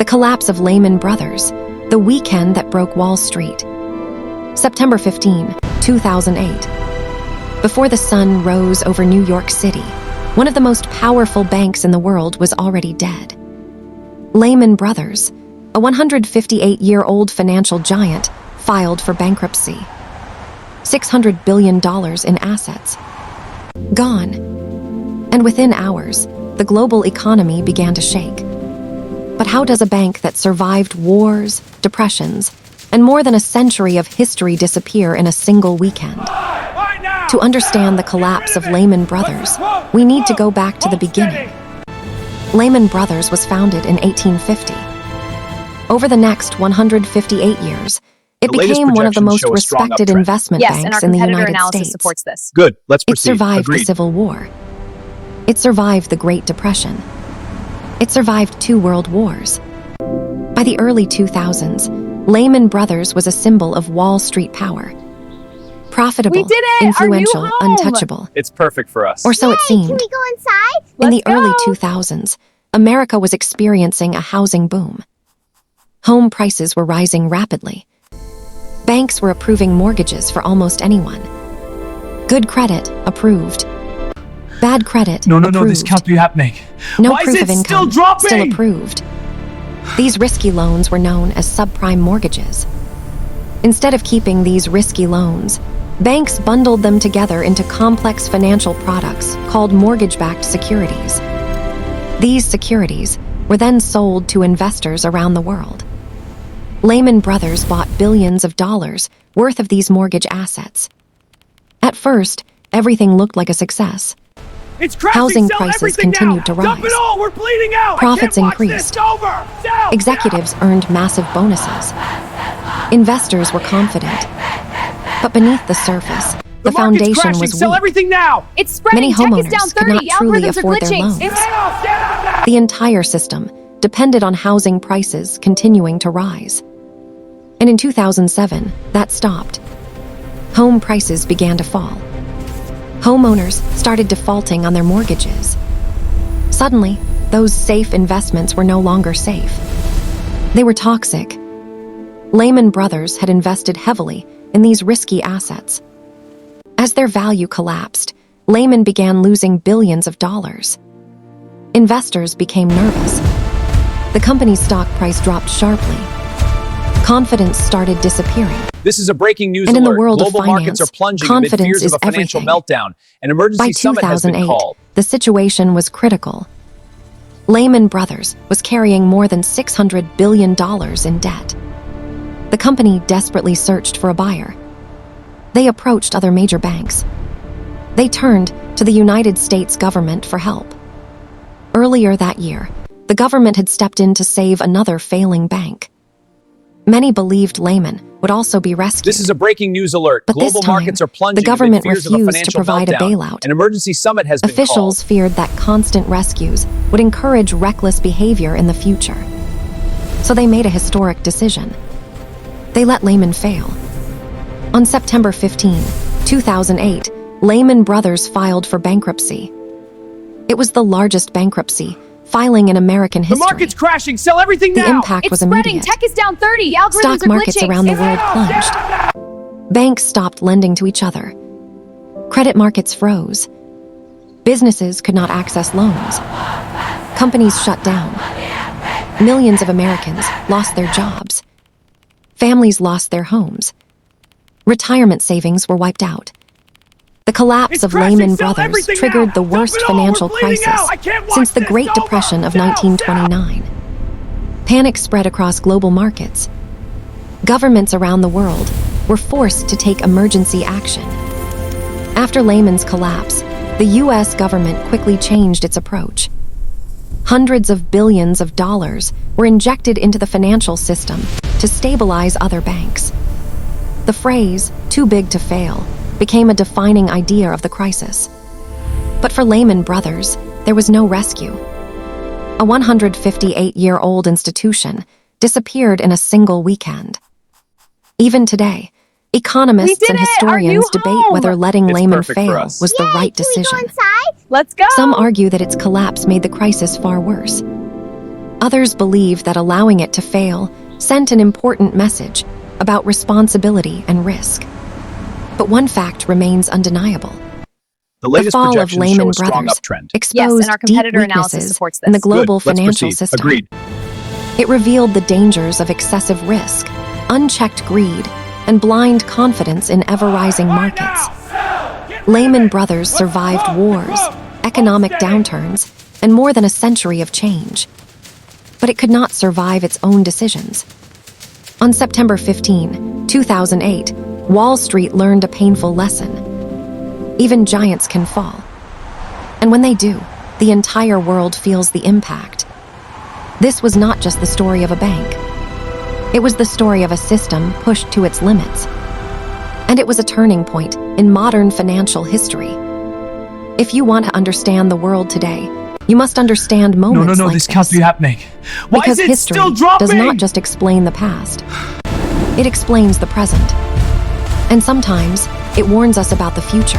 The collapse of Lehman Brothers, the weekend that broke Wall Street. September 15, 2008. Before the sun rose over New York City, one of the most powerful banks in the world was already dead. Lehman Brothers, a 158-year-old financial giant, filed for bankruptcy. $600 billion in assets. Gone. And within hours, the global economy began to shake. But how does a bank that survived wars, depressions, and more than a century of history disappear in a single weekend? To understand the collapse of Lehman Brothers, we need to go back to the beginning. Lehman Brothers was founded in 1850. Over the next 158 years, it became one of the most respected investment banks in the United States. Supports this. Good, let's It proceed. survived Agreed. the Civil War. It survived the Great Depression. It survived 2 world wars. By the early 2000s, Lehman Brothers was a symbol of Wall Street power. Profitable, We did it! influential, Our new home! untouchable. It's perfect for us. Or so it seemed. Can we go inside? In the Let's early go. 2000s, America was experiencing a housing boom. Home prices were rising rapidly. Banks were approving mortgages for almost anyone. Good credit, approved. Bad credit, No, approved. this can't be happening. No Why is proof it of income, still dropping? still approved. These risky loans were known as subprime mortgages. Instead of keeping these risky loans, banks bundled them together into complex financial products called mortgage-backed securities. These securities were then sold to investors around the world. Lehman Brothers bought billions of dollars worth of these mortgage assets. At first, everything looked like a success. It's crashing. Housing Sell prices everything continued now. to Dump rise. it all. We're bleeding out. Profits I can't watch increased. This. It's over. Sell. Executives earned massive bonuses. Investors were confident. But beneath the surface, the market's foundation crashing. was Sell weak. everything now. It's spreading. Many Tech is homeowners down could 30. not truly Algorithms are afford their glitching. loans. It's The entire system depended on housing prices continuing to rise. And in 2007, that stopped. Home prices began to fall. Homeowners started defaulting on their mortgages. Suddenly, those safe investments were no longer safe. They were toxic. Lehman Brothers had invested heavily in these risky assets. As their value collapsed, Lehman began losing billions of dollars. Investors became nervous. The company's stock price dropped sharply. Confidence started disappearing. This is a breaking news And in the alert. world of Global markets finance, are plunging amid confidence fears is of a financial everything. meltdown. An emergency By summit has been 2008, called. the situation was critical. Lehman Brothers was carrying more than $600 billion in debt. The company desperately searched for a buyer. They approached other major banks. They turned to the United States government for help. Earlier that year, the government had stepped in to save another failing bank. Many believed Lehman would also be rescued. This is a breaking news alert. But this Global time, markets are plunging the government amid fears of a refused to financial provide a meltdown. bailout. An emergency summit has been Officials called. feared that constant rescues would encourage reckless behavior in the future. So they made a historic decision. They let Lehman fail. On September 15, 2008, Lehman Brothers filed for bankruptcy. It was the largest bankruptcy filing in American The history. market's crashing. Sell everything The now. impact It's was spreading. immediate. Tech is down 30. Algorithms Stock are markets glitching. around the It's world plunged. Banks stopped lending to each other. Credit markets froze. Businesses could not access loans. Companies shut down. Millions of Americans lost their jobs. Families lost their homes. Retirement savings were wiped out. The collapse It's of crashing. Lehman Sell Brothers everything triggered now. the Dump worst it all. financial We're bleeding crisis out. I can't watch since the this. Great It's over. Depression of Sell, 1929. Panic spread across global markets. Governments around the world were forced to take emergency action. After Lehman's collapse, the U.S. government quickly changed its approach. Hundreds of billions of dollars were injected into the financial system to stabilize other banks. The phrase, "too big to fail," became a defining idea of the crisis. But for Lehman Brothers, there was no rescue. A 158-year-old institution disappeared in a single weekend. Even today, economists and historians debate whether letting It's Lehman perfect for fail us. was the Yay, right can we go decision. inside? Let's go. Some argue that its collapse made the crisis far worse. Others believe that allowing it to fail sent an important message about responsibility and risk. But one fact remains undeniable. The The latest fall of projections Lehman show a strong Brothers uptrend. exposed our deep competitor analysis weaknesses supports this. in the global Good, let's financial proceed. system. Agreed. It revealed the dangers of excessive risk, unchecked greed, and blind confidence in ever-rising markets. Lehman Brothers survived wars, economic downturns, and more than a century of change. But it could not survive its own decisions. On September 15, 2008, Wall Street learned a painful lesson. Even giants can fall. And when they do, the entire world feels the impact. This was not just the story of a bank. It was the story of a system pushed to its limits. And it was a turning point in modern financial history. If you want to understand the world today, you must understand moments like this can't be happening. Why because is it history still dropping? does not just explain the past. It explains the present. And sometimes, it warns us about the future.